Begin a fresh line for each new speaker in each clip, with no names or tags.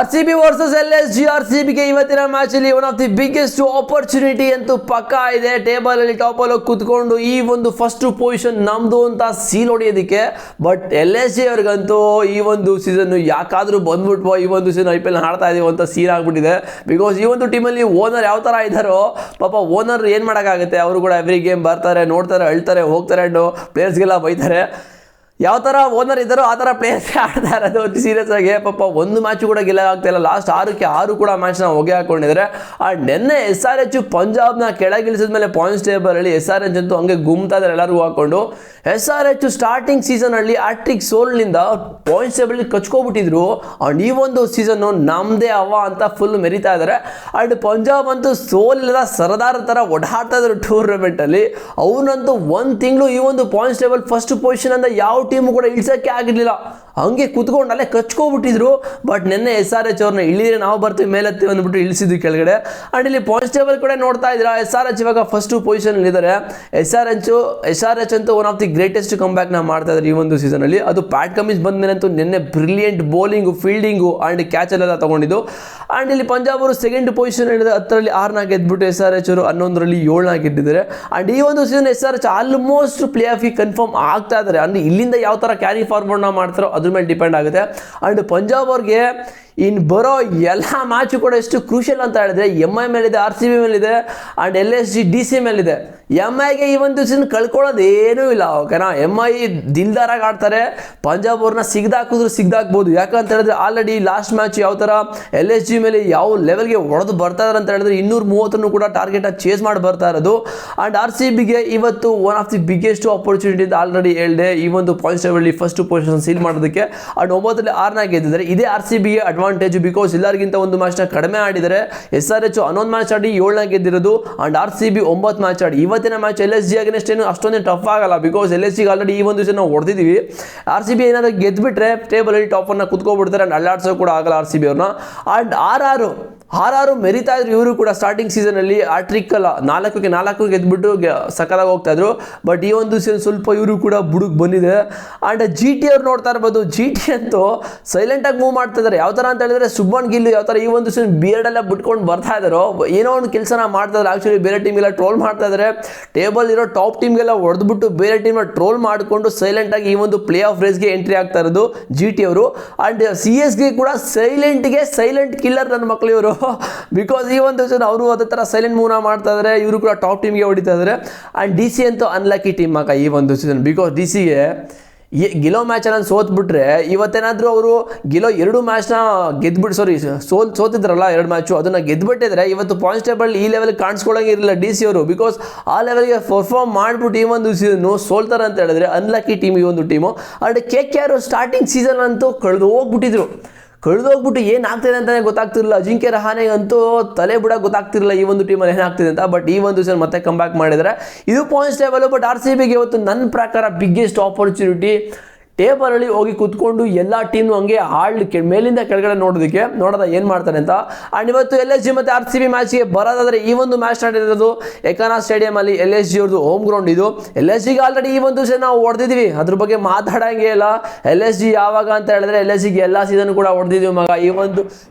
RCB versus LSG. RCBಗೆ ಇವತ್ತಿನ match ಅಲ್ಲಿ one of the biggest opportunity ಅಂತೂ ಪಕ್ಕಾ ಇದೆ. ಟೇಬಲ್ ಅಲ್ಲಿ ಟಾಪ್ ಅಲ್ಲಿ ಕುತ್ಕೊಂಡು ಈ ಒಂದು ಫಸ್ಟ್ ಪೊಸಿಷನ್ ನಮ್ದು ಅಂತ ಸೀಲ್ ಹೊಡೆಯೋದಕ್ಕೆ. ಬಟ್ LSG ಅವ್ರಿಗಂತೂ ಈ ಒಂದು ಸೀಸನ್ ಯಾಕಾದ್ರೂ ಬಂದ್ಬಿಟ್ವೋ, ಈ ಒಂದು ಸೀಸನ್ IPL ಆಡ್ತಾ ಇದೀವಿ ಅಂತ ಸೀನ್ ಆಗ್ಬಿಟ್ಟಿದೆ. ಬಿಕಾಸ್ ಈ ಒಂದು ಟೀಮಲ್ಲಿ ಓನರ್ ಯಾವ ತರ ಇದ್ದಾರೋ ಪಾಪ ಓನರ್ ಏನ್ ಮಾಡೋಕ್ಕಾಗುತ್ತೆ. ಅವರು ಕೂಡ ಎವ್ರಿ ಗೇಮ್ ಬರ್ತಾರೆ, ನೋಡ್ತಾರೆ, ಅಳ್ತಾರೆ, ಹೋಗ್ತಾರೆ, ಪ್ಲೇಯರ್ಸ್ಗೆಲ್ಲ ಬೈತಾರೆ. ಯಾವ ಥರ ಓನರ್ ಇದ್ದಾರೋ ಆ ಥರ ಪ್ಲೇಯರ್ಸ್ಗೆ ಆಡ್ತಾ ಇರೋದು ಸೀರಿಯಸ್ ಆಗಿ. ಪಾಪ ಒಂದು ಮ್ಯಾಚ್ ಕೂಡ ಗೆಲ್ಲಕ್ಕಾಗ್ತಾಯಿಲ್ಲ. ಲಾಸ್ಟ್ 6ಕ್ಕೆ 6 ಕೂಡ ಮ್ಯಾಚ್ನ ಹೊಗೆ ಹಾಕೊಂಡಿದ್ದಾರೆ. ನಿನ್ನೆ SRH ಪಂಜಾಬ್ನ ಕೆಳಗಿಳಿಸಿದ ಮೇಲೆ ಪಾಯಿಂಟ್ಸ್ ಟೇಬಲಲ್ಲಿ SRH ಅಂತೂ ಹಂಗೆ ಗುಮ್ತಾ ಇದ್ದಾರೆ ಎಲ್ಲರಿಗೂ ಹಾಕೊಂಡು. SRH ಸ್ಟಾರ್ಟಿಂಗ್ ಸೀಸನಲ್ಲಿ ಆಟ್ರಿಕ್ ಸೋಲ್ನಿಂದ ಪಾಯಿಂಟ್ಸ್ ಟೇಬಲ್ ಕಚ್ಕೊಬಿಟ್ಟಿದ್ರು. ಆ್ಯಂಡ್ ಈ ಒಂದು ಸೀಸನ್ನು ನಮ್ಮದೇ ಅಂತ ಫುಲ್ ಮೆರಿತಾ ಇದ್ದಾರೆ. ಆ್ಯಂಡ್ ಪಂಜಾಬ್ ಅಂತೂ ಸೋಲಿಲ್ಲದ ಸರದಾರ ಥರ ಓಡಾಡ್ತಾ ಇದ್ರು ಟೂರ್ನಮೆಂಟಲ್ಲಿ. ಅವನಂತೂ ಒಂದು ತಿಂಗಳು ಈ ಒಂದು ಪಾಯಿಂಟ್ಸ್ ಟೇಬಲ್ ಫಸ್ಟ್ ಪೊಸಿಷನ್ ಅಂತ ಯಾವ ಟೀಮು ಕೂಡ ಇಳಿಸೋಕ್ಕೆ ಆಗಿರಲಿಲ್ಲ. ಹಂಗೆ ಕುತ್ಕೊಂಡು ಅಲ್ಲೇ ಕಚ್ಕೊಬಿಟ್ಟಿದ್ರು. ಬಟ್ ನಿನ್ನೆ SRH ಅವ್ರನ್ನ ಇಳಿದ್ರೆ ನಾವು ಬರ್ತೀವಿ ಮೇಲತ್ತೀವಿ ಅಂದ್ಬಿಟ್ಟು ಇಳಿಸಿದ್ವಿ ಕೆಳಗಡೆ. ಆ್ಯಂಡ್ ಇಲ್ಲಿ ಪಾಯಿಂಟ್ಸ್ ಟೇಬಲ್ ಕೂಡ ನೋಡ್ತಾ ಇದ್ದೀರಾ, SRH ಇವಾಗ ಫಸ್ಟ್ ಪೊಸಿಷನ್ ಇದ್ದಾರೆ. SRH ಅಂತೂ one of the greatest come ಬ್ಯಾಕ್ನ ಮಾಡ್ತಾ ಇದ್ದಾರೆ ಈ ಒಂದು ಸೀಸನಲ್ಲಿ. ಅದು ಪ್ಯಾಟ್ ಕಮಿನ್ಸ್ ಬಂದ ಮೇಲೆ ಅಂತೂ ನಿನ್ನೆ ಬ್ರಿಲಿಯಂಟ್ ಬೌಲಿಂಗು, ಫೀಲ್ಡಿಂಗು ಆ್ಯಂಡ್ ಕ್ಯಾಚಲ್ಲೆಲ್ಲ ತಗೊಂಡಿದ್ದು. ಆ್ಯಂಡ್ ಇಲ್ಲಿ ಪಂಜಾಬ್ ಅವರು ಸೆಕೆಂಡ್ ಪೊಸಿಷನ್ ಹಿಡಿದ 10ರಲ್ಲಿ 6 ಗೆದ್ಬಿಟ್ಟು SRH ಅವರು 11ರಲ್ಲಿ 7 ಗೆದ್ದಿದ್ದಾರೆ. ಆ್ಯಂಡ್ ಈ ಒಂದು ಸೀಸನ್ SRH ಆಲ್ಮೋಸ್ಟ್ ಪ್ಲೇ ಆಫಿಗೆ ಕನ್ಫರ್ಮ್ ಆಗ್ತಾ ಇದ್ದಾರೆ. ಅಂದರೆ ಇಲ್ಲಿಂದ ಯಾವ ಥರ ಕ್ಯಾರಿ ಫಾರ್ವರ್ಡ್ನ ಮಾಡ್ತಾರೋ ಅದ್ರ ಮೇಲೆ ಡಿಪೆಂಡ್ ಆಗುತ್ತೆ. ಆ್ಯಂಡ್ ಪಂಜಾಬ್ ಅವ್ರಿಗೆ ಇನ್ನು ಬರೋ ಎಲ್ಲ ಮ್ಯಾಚು ಕೂಡ ಎಷ್ಟು ಕ್ರೂಷಿಯಲ್ ಅಂತ ಹೇಳಿದ್ರೆ MI ಮೇಲಿದೆ, RCB ಮೇಲಿದೆ, ಆ್ಯಂಡ್ LSG DC ಮೇಲಿದೆ. MIಗೆ ಈ ಒಂದು ಸೀಸನ್ ಕಳ್ಕೊಳ್ಳೋದು ಏನೂ ಇಲ್ಲ. ಓಕೆನಾ, MI ದಿಲ್ದಾರಾಗಿ ಆಡ್ತಾರೆ. ಪಂಜಾಬ್ ಅವ್ರನ್ನ ಸಿಗ್ದಾಕ್ಬೋದು. ಯಾಕಂತ ಹೇಳಿದ್ರೆ ಆಲ್ರೆಡಿ ಲಾಸ್ಟ್ ಮ್ಯಾಚ್ ಯಾವ ಥರ LSG ಮೇಲೆ ಯಾವ ಲೆವೆಲ್ಗೆ ಹೊಡೆದು ಬರ್ತಾ ಇದ್ದಾರೆ ಅಂತ ಹೇಳಿದ್ರೆ 230 ಕೂಡ ಟಾರ್ಗೆಟ್ನ ಚೇಸ್ ಮಾಡಿ ಬರ್ತಾ ಇರೋದು. ಆ್ಯಂಡ್ RCBಗೆ ಇವತ್ತು one of the biggest opportunity ಅಂತ ಆಲ್ರೆಡಿ ಹೇಳಿದೆ ಈ ಒಂದು points table first position seal ಮಾಡೋದಕ್ಕೆ. ಆ್ಯಂಡ್ 9ರಲ್ಲಿ 6 ಗೆದ್ದಿದ್ದಾರೆ. ಇದೇ RCBಗೆ ಅಡ್ವಾಂಟೇಜ್. ಬಿಕಾಸ್ ಎಲ್ಲರಿಗಿಂತ ಒಂದು ಮ್ಯಾಚ್ನ ಕಡಿಮೆ ಆಡಿದ್ದಾರೆ. SRH 11 ಮ್ಯಾಚ್ ಆಡಿ 7 ಗೆದ್ದಿರೋದು. ಆ್ಯಂಡ್ RCB 9 ಮ್ಯಾಚ್ ಆಡಿ. ಇವತ್ತಿನ ಮ್ಯಾಚ್ LSG ಅಗೇನ್ಸ್ಟ್ ಏನು ಅಷ್ಟೊಂದೇ ಟಫ್ ಆಗಲ್ಲ. ಬಿಕಾಸ್ LSG ಆಲ್ರೆಡಿ ಈ ಒಂದು ಸೀಸನ್ ನಾವು ಹೊಡೆದಿದ್ದೀವಿ. RCB ಏನಾದರೂ ಗೆದ್ಬಿಟ್ರೆ ಟೇಬಲಲ್ಲಿ ಟಾಪನ್ನು ಕುತ್ಕೊಬಿಡ್ತಾರೆ. ಆ್ಯಂಡ್ ಅಲ್ಲಾಡ್ಸೋ ಕೂಡ ಆಗಲ್ಲ RCB ಅವ್ರನ್ನ. ಆ್ಯಂಡ್ ಆರ್ ಮೆರಿತಾ ಇದ್ರು ಇವರು ಕೂಡ. ಸ್ಟಾರ್ಟಿಂಗ್ ಸೀಸನಲ್ಲಿ ಆಟ್ರಿಕ್ ಅಲ್ಲ 4ಕ್ಕೆ 4 ಗೆದ್ಬಿಟ್ಟು ಸಕ್ಕದಾಗಿ ಹೋಗ್ತಾ ಇದ್ರು. ಬಟ್ ಈ ಒಂದು ಸೀಸನ್ ಸ್ವಲ್ಪ ಇವರು ಕೂಡ ಬುಡುಕ್ ಬಂದಿದೆ. ಆ್ಯಂಡ್ GT ಅವ್ರು ನೋಡ್ತಾ ಇರ್ಬೋದು. GT ಅಂತೂ ಸೈಲೆಂಟಾಗಿ ಮೂವ್ ಮಾಡ್ತಾ ಇದ್ದಾರೆ. ಯಾವ ಥರ ಅಂತ ಹೇಳಿದ್ರೆ ಸುಬ್ಬನ್ ಗಿಲ್ ಯಾವ ಥರ ಈ ಒಂದು ಸೀಸನ್ ಬಿಯರ್ಡೆಲ್ಲ ಬಿಟ್ಕೊಂಡು ಬರ್ತಾ ಇದ್ದಾರೋ ಏನೋ ಒಂದು ಕೆಲಸನ ಮಾಡ್ತಾ ಇದ್ದಾರೆ. ಆ್ಯಕ್ಚುಲಿ ಬೇರೆ ಟೀಮ್ಗೆಲ್ಲ ಟ್ರೋಲ್ ಮಾಡ್ತಾ ಇದ್ದಾರೆ. ಟೇಬಲ್ ಇರೋ ಟಾಪ್ ಟೀಮ್ಗೆಲ್ಲ ಹೊಡೆದ್ಬಿಟ್ಟು ಬೇರೆ ಟೀಮ್ನ ಟ್ರೋಲ್ ಮಾಡಿಕೊಂಡು ಸೈಲೆಂಟಾಗಿ ಈ ಒಂದು ಪ್ಲೇ ಆಫ್ ರೇಸ್ಗೆ ಎಂಟ್ರಿ ಆಗ್ತಾ ಇರೋದು GT ಅವರು. ಆ್ಯಂಡ್ CSಗೆ ಕೂಡ ಸೈಲೆಂಟ್ ಕಿಲ್ಲರ್ ನನ್ನ ಮಕ್ಕಳು ಇವರು. ಬಿಕಾಸ್ ಈ ಒಂದು ಸೀಸನ್ ಅವರು ಅದೇ ಥರ ಸೈಲೆಂಟ್ ಮೂವ್ನ ಮಾಡ್ತಾ ಇದ್ದಾರೆ. ಇವರು ಕೂಡ ಟಾಪ್ ಟೀಮ್ಗೆ ಹೊಡಿತಾ ಇದ್ದಾರೆ. ಆ್ಯಂಡ್ DC ಅಂತೂ ಅನ್ಲಕ್ಕಿ ಟೀಮ್ ಈ ಒಂದು ಸೀಸನ್. ಬಿಕಾಸ್ DCಗೆ ಗೆಲೋ ಮ್ಯಾಚನ್ನು ಸೋತ್ಬಿಟ್ರೆ ಇವತ್ತೇನಾದರೂ ಅವರು ಗೆಲೋ 2 ಮ್ಯಾಚ್ನ ಸೋತಿದ್ರಲ್ಲ 2 ಮ್ಯಾಚು ಅದನ್ನು ಗೆದ್ಬಿಟ್ಟಿದ್ರೆ ಇವತ್ತು ಪಾಯಿಂಟ್ಸ್ ಟೇಬಲ್ ಈ ಲೆವೆಲ್ಗೆ ಕಾಣಿಸ್ಕೊಳ್ಳೋಂಗೆ ಇರಲಿಲ್ಲ DC ಅವರು. ಬಿಕಾಸ್ ಆ ಲೆವೆಲ್ಗೆ ಪರ್ಫಾರ್ಮ್ ಮಾಡಿಬಿಟ್ಟು ಈ ಒಂದು ಸೀಸನ್ನು ಸೋಲ್ತಾರೆ ಅಂತ ಹೇಳಿದ್ರೆ ಅನ್ಲಕ್ಕಿ ಟೀಮ್ ಈ ಒಂದು team. And KKR starting season ಅಂತೂ ಕಳೆದೋಗ್ಬಿಟ್ಟು ಏನಾಗ್ತಿದೆ ಅಂತಲೇ ಗೊತ್ತಾಗ್ತಿರಲಿಲ್ಲ. ಅಜಿಂಕ್ಯ ರಹಾನೆಗಂತೂ ತಲೆ ಬಿಡ ಗೊತ್ತಾಗ್ತಿರಲಿಲ್ಲ ಈ ಒಂದು ಟೀಮಲ್ಲಿ ಏನಾಗ್ತಿದೆ ಅಂತ. ಬಟ್ ಈ ಒಂದು ಸೀಸನ್ ಮತ್ತೆ ಕಮ್ ಬ್ಯಾಕ್ ಮಾಡಿದರೆ ಇದು ಪಾಯಿಂಟ್ಸ್ ಟೇಬಲ್. ಬಟ್ RCBಗೆ ಇವತ್ತು ನನ್ನ ಪ್ರಕಾರ ಬಿಗ್ಗೆಸ್ಟ್ ಆಪರ್ಚುನಿಟಿ ಟೇಬಲಲ್ಲಿ ಹೋಗಿ ಕೂತ್ಕೊಂಡು ಎಲ್ಲ ಟೀಮ್ನು ಹಂಗೆ ಮೇಲಿಂದ ಕೆಳಗಡೆ ನೋಡೋದ ಏನು ಮಾಡ್ತಾರೆ ಅಂತ. ಆ್ಯಂಡ್ ಇವತ್ತು LSG ಮತ್ತು RCB ಮ್ಯಾಚ್ಗೆ ಬರೋದಾದರೆ ಈ ಒಂದು ಮ್ಯಾಚ್ ನಡೆದಿರೋದು ಎಕಾನಾ ಸ್ಟೇಡಿಯಮಲ್ಲಿ. LSG ಅವ್ರದ್ದು ಹೋಮ್ ಗ್ರೌಂಡ್ ಇದು. LSGಗೆ ಆಲ್ರೆಡಿ ಈ ಒಂದು ಸೀಸನ್ ನಾವು ಹೊಡೆದಿದ್ದೀವಿ, ಅದ್ರ ಬಗ್ಗೆ ಮಾತಾಡೋಂಗೆ ಇಲ್ಲ. LSG ಯಾವಾಗ ಅಂತ ಹೇಳಿದ್ರೆ LSGಗೆ ಎಲ್ಲ ಸೀಸನ್ ಕೂಡ ಹೊಡೆದಿದ್ದೀವಿ ಮಗ. ಈ ಒಂದು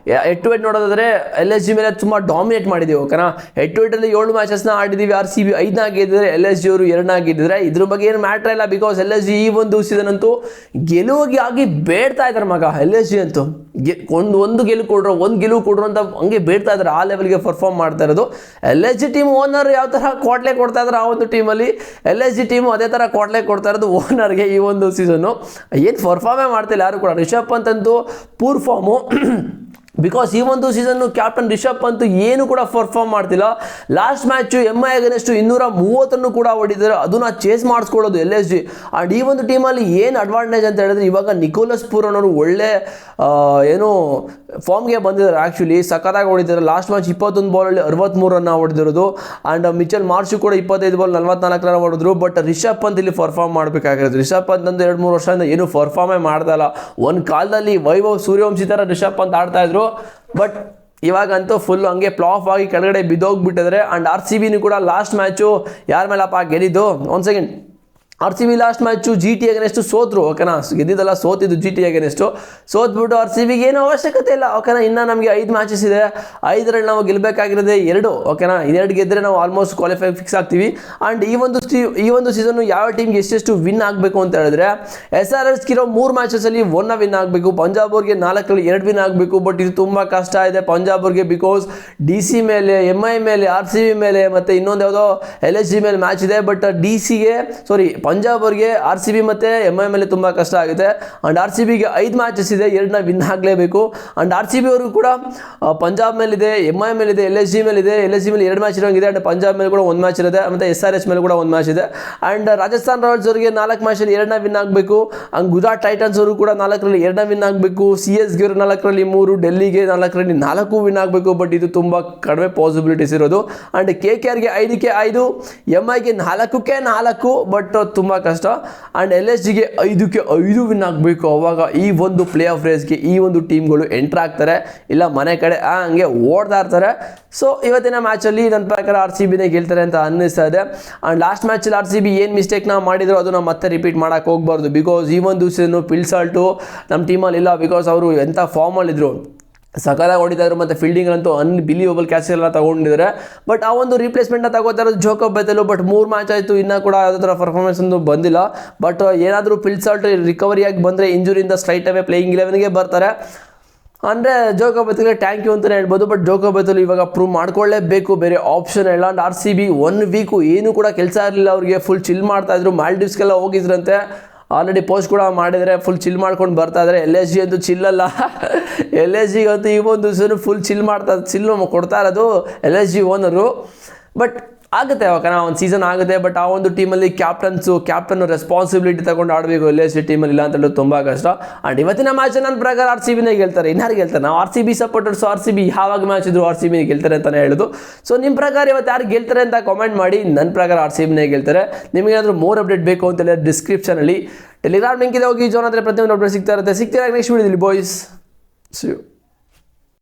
ಹೆಡ್ ಟು ಹೆಡ್ ನೋಡೋದಾದರೆ LSG ಮೇಲೆ ತುಂಬ ಡಾಮಿನೇಟ್ ಮಾಡಿದ್ದೀವಿ. ಓಕೆನಾ, ಹೆಡ್ ಟು ಹೆಡ್ಡಲ್ಲಿ 7 ಮ್ಯಾಚಸ್ನ ಆಡಿದ್ದೀವಿ. RCB 5 ಗೆದ್ದಿದ್ದಾರೆ, LSG ಅವರು 2 ಗೆದ್ದಿದ್ದಾರೆ. ಇದ್ರ ಬಗ್ಗೆ ಏನು ಮ್ಯಾಟ್ರ್ ಇಲ್ಲ. ಬಿಕಾಸ್ LSG ಈ ಒಂದು ಸೀಸನ್ ಅಂತೂ ಗೆಲುವಿಗೆ ಆಗಿ ಬೇಡ್ತಾ ಇದ್ದಾರೆ ಮಗ. LSG ಅಂತೂ ಒಂದು ಗೆಲುವು ಕೊಡ್ರು ಅಂತ ಹಂಗೆ ಬೇಡ್ತಾ ಇದ್ದಾರೆ. ಆ ಲೆವೆಲ್ಗೆ ಪರ್ಫಾರ್ಮ್ ಮಾಡ್ತಾ ಇರೋದು. LSG ಟೀಮ್ ಓನರ್ ಯಾವ ಥರ ಕ್ವಾಟ್ಲೆ ಕೊಡ್ತಾ ಇದ್ದಾರೆ ಆ ಒಂದು ಟೀಮಲ್ಲಿ, LSG ಟೀಮು ಅದೇ ಥರ ಕ್ವಾಟ್ಲೆ ಕೊಡ್ತಾ ಇರೋದು ಓನರ್ಗೆ ಈ ಒಂದು ಸೀಸನ್ನು. ಏನು ಪರ್ಫಾರ್ಮೇ ಮಾಡ್ತಿಲ್ಲ ಯಾರು ಕೂಡ. ರಿಷಬ್ ಪಂತ್ ಅಂತೂ ಪೂರ್ ಫಾರ್ಮು. ಬಿಕಾಸ್ ಈ ಒಂದು ಸೀಸನ್ನು ಕ್ಯಾಪ್ಟನ್ ರಿಷಬ್ ಪಂತ್ ಏನು ಕೂಡ ಪರ್ಫಾರ್ಮ್ ಮಾಡ್ತಿಲ್ಲ. ಲಾಸ್ಟ್ ಮ್ಯಾಚು MI ಅಗೇನ್ಸ್ಟ್ 230 ಕೂಡ ಹೊಡಿದ್ದಾರೆ. ಅದನ್ನು ಚೇಸ್ ಮಾಡಿಸ್ಕೊಳ್ಳೋದು LSG. ಆ್ಯಂಡ್ ಈ ಒಂದು ಟೀಮಲ್ಲಿ ಏನು ಅಡ್ವಾಂಟೇಜ್ ಅಂತ ಹೇಳಿದ್ರೆ ಇವಾಗ ನಿಕೋಲಸ್ ಪೂರನ್ ಅವರು ಒಳ್ಳೆ ಏನು ಫಾರ್ಮ್ಗೆ ಬಂದಿದ್ದಾರೆ. ಆ್ಯಕ್ಚುಲಿ ಸಖತ್ತಾಗಿ ಹೊಡಿದ್ದಾರೆ. ಲಾಸ್ಟ್ ಮ್ಯಾಚ್ 21 ಬಾಲಲ್ಲಿ 63 ರನ್ ಹೊಡೆದಿರೋದು. ಆ್ಯಂಡ್ ಮಿಚೆಲ್ ಮಾರ್ಷು ಕೂಡ 25 ಬಾಲ್ 44 ರನ್ ಹೊಡೆದ್ರು. ಬಟ್ ರಿಷಬ್ ಪಂತ್ ಇಲ್ಲಿ ಪರ್ಫಾರ್ಮ್ ಮಾಡಬೇಕಾಗಿರೋದು. ರಿಷಬ್ ಪಂತ್ ಒಂದು 2-3 ವರ್ಷದಿಂದ ಏನು ಪರ್ಫಾರ್ಮೇ ಮಾಡ್ತಾ ಇಲ್ಲ. ಒಂದು ಕಾಲದಲ್ಲಿ ವೈಭವ್ ಸೂರ್ಯವಂಶಿ ಥರ ರಿಷಬ್ ಪಂತ್ ಆಡ್ತಾ ಇದ್ರು. ಬಟ್ ಇವಾಗಂತೂ ಫುಲ್ ಹಂಗೆ ಪ್ಲಾಫ್ ಆಗಿ ಕೆಳಗಡೆ ಬಿದ್ದೋಗ್ಬಿಟ್ಟಿದ್ದಾರೆ. ಆ್ಯಂಡ್ RCBನೂ ಕೂಡ ಲಾಸ್ಟ್ ಮ್ಯಾಚು ಯಾರ ಮೇಲಪ್ಪ ಗೆಲ್ಲಿದ್ದು, ಒಂದು second, R C B last match G T against ಸೋತರು, ಓಕೆನಾ. ಗೆದ್ದಿದ್ದಲ್ಲ, ಸೋತಿದ್ದು ಜಿ ಟಿ ಅಗೇನೆಸ್ಟು. ಸೋತ್ಬಿಟ್ಟು ಆರ್ ಸಿ ಬಿಗೆ ಏನೂ ಅವಶ್ಯಕತೆ ಇಲ್ಲ, ಓಕೆನಾ. ಇನ್ನು ನಮಗೆ 5 ಮ್ಯಾಚಸ್ ಇದೆ, 5ರಲ್ಲಿ ನಾವು ಗೆಲ್ಲಬೇಕಾಗಿರೋದೇ 2, ಓಕೆನಾ. 2 ಗೆದ್ದರೆ ನಾವು ಆಲ್ಮೋಸ್ಟ್ ಕ್ವಾಲಿಫೈ ಫಿಕ್ಸ್ ಆಗ್ತೀವಿ. ಆ್ಯಂಡ್ ಈ ಒಂದು ಸೀಸನ್ನು ಯಾವ ಟೀಮ್ಗೆ ಎಷ್ಟೆಷ್ಟು ವಿನ್ ಆಗಬೇಕು ಅಂತ ಹೇಳಿದ್ರೆ, SRHಗಿರೋ 3 ಮ್ಯಾಚಸಲ್ಲಿ 1 ವಿನ್ ಆಗಬೇಕು, ಪಂಜಾಬ್ ಅವ್ರಿಗೆ 4ರಲ್ಲಿ 2 ವಿನ್ ಆಗಬೇಕು. ಬಟ್ ಇದು ತುಂಬ ಕಷ್ಟ ಇದೆ ಪಂಜಾಬ್ ಅವ್ರಿಗೆ, ಬಿಕಾಸ್ DC ಮೇಲೆ, MI ಮೇಲೆ, RCB ಮೇಲೆ, ಮತ್ತು ಇನ್ನೊಂದು ಯಾವುದೋ LSG ಮೇಲೆ ಮ್ಯಾಚ್ ಇದೆ. ಬಟ್ ಪಂಜಾಬ್ ಅವ್ರಿಗೆ RCB ಮತ್ತು MI ಮೇಲೆ ತುಂಬ ಕಷ್ಟ ಆಗುತ್ತೆ. ಆ್ಯಂಡ್ RCBಗೆ 5 ಮ್ಯಾಚಸ್ ಇದೆ, 2ನ ವಿನ್ ಆಗಲೇಬೇಕು. ಆ್ಯಂಡ್ RCB ಅವ್ರಿಗೂ ಕೂಡ ಪಂಜಾಬ್ ಮೇಲಿದೆ, MI ಮೇಲಿದೆ, LSG ಮೇಲಿದೆ. LSG ಮೇಲೆ 2 ಮ್ಯಾಚ್ ಇರೋಂಗಿದೆ. ಆ್ಯಂಡ್ ಪಂಜಾಬ್ ಮೇಲೆ ಕೂಡ 1 ಮ್ಯಾಚ್ ಇರುತ್ತೆ, ಮತ್ತು SRH ಮೇಲೆ ಕೂಡ 1 ಮ್ಯಾಚ್ ಇದೆ. ಆ್ಯಂಡ್ ರಾಜಸ್ಥಾನ್ ರಾಯಲ್ಸ್ ಅವರಿಗೆ 4 ಮ್ಯಾಚಲ್ಲಿ 2ನ ವಿನ್ ಆಗಬೇಕು. ಆ್ಯಂಡ್ ಗುಜರಾತ್ ಟೈಟನ್ಸ್ ಅವರು ಕೂಡ 4ರಲ್ಲಿ 2ನ ವಿನ್ ಆಗಬೇಕು. CSಗೆ 4ರಲ್ಲಿ 3, ಡೆಲ್ಲಿಗೆ 4ರಲ್ಲಿ 4 ವಿನ್ ಆಗಬೇಕು. ಬಟ್ ಇದು ತುಂಬ ಕಡಿಮೆ ಪಾಸಿಬಿಲಿಟೀಸ್ ಇರೋದು. ಆ್ಯಂಡ್ KKRಗೆ 5ಕ್ಕೆ 5, MIಗೆ 4ಕ್ಕೆ 4, ಬಟ್ ತುಂಬ ಕಷ್ಟ. ಆ್ಯಂಡ್ LSGಗೆ 5ಕ್ಕೆ 5 ವಿನ್ ಆಗಬೇಕು. ಅವಾಗ ಈ ಒಂದು ಪ್ಲೇ ಆಫ್ ರೇಸ್ಗೆ ಈ ಒಂದು ಟೀಮ್ಗಳು ಎಂಟ್ರ್ ಆಗ್ತಾರೆ, ಇಲ್ಲ ಮನೆ ಕಡೆ ಹಂಗೆ ಓಡ್ತಾ ಇರ್ತಾರೆ. ಸೊ ಇವತ್ತಿನ ಮ್ಯಾಚಲ್ಲಿ ನನ್ನ ಪ್ರಕಾರ RCBನೇ ಗೆಲ್ತಾರೆ ಅಂತ ಅನ್ನಿಸ್ತಾ ಇದೆ. ಆ್ಯಂಡ್ ಲಾಸ್ಟ್ ಮ್ಯಾಚಲ್ಲಿ RCB ಏನು ಮಿಸ್ಟೇಕ್ನ ಮಾಡಿದ್ರು ಅದನ್ನು ಮತ್ತೆ ರಿಪೀಟ್ ಮಾಡೋಕ್ಕೆ ಹೋಗ್ಬಾರ್ದು. ಬಿಕಾಸ್ ಈ ಒಂದು ಸೀಸನ್ನು ಪಿಲ್ಸಾಲ್ಟು ನಮ್ಮ ಟೀಮಲ್ಲಿ ಇಲ್ಲ. ಬಿಕಾಸ್ ಅವರು ಎಂಥ ಫಾರ್ಮಲ್ಲಿದ್ದರು, ಸಕಾಲಾಗಿ ಹೊಡಿತಾಯಿದ್ರು, ಮತ್ತು ಫೀಲ್ಡಿಂಗಲ್ಲಂತೂ ಅನ್ಬಿಲೀವಬಲ್ ಕ್ಯಾಚ್ ಎಲ್ಲ ತೊಗೊಂಡಿದ್ದಾರೆ. ಬಟ್ ಆ ಒಂದು ರಿಪ್ಲೇಸ್ಮೆಂಟ್ನ ತಗೋತಾ ಇರೋದು ಜೋಕೋಬ್ ಬೆಥೆಲ್. ಬಟ್ 3 ಮ್ಯಾಚ್ ಆಯಿತು, ಇನ್ನೂ ಕೂಡ ಯಾವುದೇ ಥರ ಪರ್ಫಾರ್ಮೆನ್ಸ್ ಒಂದು ಬಂದಿಲ್ಲ. ಬಟ್ ಏನಾದರೂ ಪಿಲ್ಸಾಲ್ಟ್ ರಿಕವರಿಯಾಗಿ ಬಂದರೆ ಇಂಜುರಿಯಿಂದ ಸ್ಟ್ರೈಟ್ ಅವೇ ಪ್ಲೇಯಿಂಗ್ 11ಗೆ ಬರ್ತಾರೆ. ಅಂದರೆ ಜೋಕೋಬ್ ಬೆಥೆಲ್ಗೆ ಥ್ಯಾಂಕ್ ಯು ಅಂತಲೇ ಹೇಳ್ಬೋದು. ಬಟ್ ಜೋಕೋಬ್ ಬೆಥೆಲ್ ಇವಾಗ ಪ್ರೂವ್ ಮಾಡ್ಕೊಳ್ಳೇಬೇಕು, ಬೇರೆ ಆಪ್ಷನ್ ಇಲ್ಲ. ಆ್ಯಂಡ್ RCB 1 ವೀಕು ಏನೂ ಕೂಡ ಕೆಲಸ ಇರಲಿಲ್ಲ ಅವ್ರಿಗೆ, ಫುಲ್ ಚಿಲ್ ಮಾಡ್ತಾಯಿದ್ರು. ಮಾಲ್ಡೀವ್ಸ್ಗೆಲ್ಲ ಹೋಗಿದ್ರಂತೆ, ಆಲ್ರೆಡಿ ಪೋಸ್ಟ್ ಕೂಡ ಮಾಡಿದರೆ ಫುಲ್ ಚಿಲ್ ಮಾಡ್ಕೊಂಡು ಬರ್ತಾ ಇದ್ದಾರೆ. LSG ಅಂತೂ ಚಿಲ್ಲಲ್ಲ, LSG ಅಂತೂ ಈ ಒಂದು ದಿವಸ ಫುಲ್ ಚಿಲ್ ಕೊಡ್ತಾ ಇರೋದು LSG ಓನರು. ಬಟ್ ಆಗುತ್ತೆ, ಓಕೆನಾ, ಒಂದು ಸೀಸನ್ ಆಗುತ್ತೆ. ಬಟ್ ಆ ಒಂದು ಟೀಮಲ್ಲಿ ಕ್ಯಾಪ್ಟನ್ ರೆಸ್ಪಾನ್ಸಿಬಿಲಿಟಿ ತಗೊಂಡು ಆಡಬೇಕು LSG ಟೀಮಲ್ಲಿ, ಇಲ್ಲ ಅಂತ ಹೇಳೋದು ತುಂಬ ಕಷ್ಟ. ಆ್ಯಂಡ್ ಇವತ್ತಿನ ಮ್ಯಾಚ್ ನನ್ನ ಪ್ರಕಾರ RCBನೇ ಗೆಲ್ತಾರೆ. ಇನ್ನಾರು ಗೆಲ್ತಾರೆ? ನಾವು RCB ಸಪೋರ್ಟರ್ಸ್, RCB ಯಾವಾಗ ಮ್ಯಾಚ್ ಇದ್ರು RCB ಗೆಲ್ತಾರೆ ಅಂತಲೇ ಹೇಳೋದು. ಸೊ ನಿಮ್ಮ ಪ್ರಕಾರ ಇವತ್ತು ಯಾರು ಗೆಲ್ತಾರೆ ಅಂತ ಕಾಮೆಂಟ್ ಮಾಡಿ. ನನ್ನ ಪ್ರಕಾರ RCBನೇ ಗೆಲ್ತಾರೆ. ನಿಮಗೇನಾದರೂ ಮೋರ್ ಅಪ್ಡೇಟ್ ಬೇಕು ಅಂತ ಹೇಳಿದ್ರೆ ಡಿಸ್ಕ್ರಿಪ್ಷನಲ್ಲಿ ಟೆಲಿಗ್ರಾಮ್ ಲಿಂಕ್ ಇದೆ, ಹೋಗಿ ಜಾಯ್ನ್ ಆದರೆ ಪ್ರತಿಯೊಂದು ಅಪ್ಡೇಟ್ ಸಿಗ್ತಾ ಇರುತ್ತೆ. ಸಿಗ್ತೀರಾ ನೆಕ್ಸ್ಟ್ ವೀಡಿಯೋದಲ್ಲಿ ಬಾಯ್ಸ್. C you.